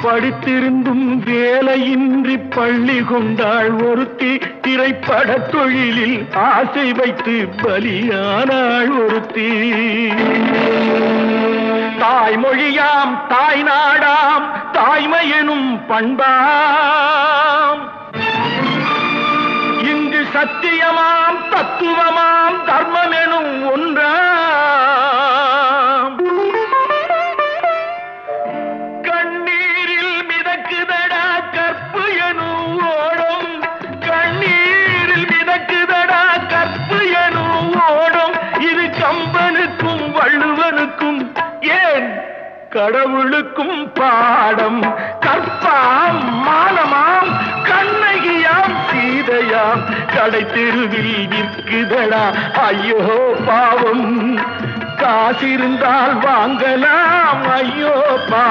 படித்திருந்தும் வேலையின்றி பள்ளி கொண்டாள் ஒருத்தி. திரைப்பட தொழிலில் ஆசை வைத்து பலியானாள் ஒருத்தி. தாய்மொழியாம் தாய் நாடாம் தாய்மையெனும் பண்பாம். இங்கு சத்தியமாம் தத்துவமாம் தர்மமெனும் ஒன்றாம். கண்ணீரில் மிதக்குதடா கற்பு எனும் ஓடும். கண்ணீரில் மிதக்குதடா கற்பு எனும் ஓடும். இது கம்பனுக்கும் வள்ளுவனுக்கும் ஏன் கடவுளுக்கும் பாடம். கற்பாம் மானமாம் கண்ணகியாம் சீதையாம் கடை தெருவில் விற்குதடா ஐயோ பாவம். காசிருந்தால் வாங்கலாம் ஐயோ பாவம்.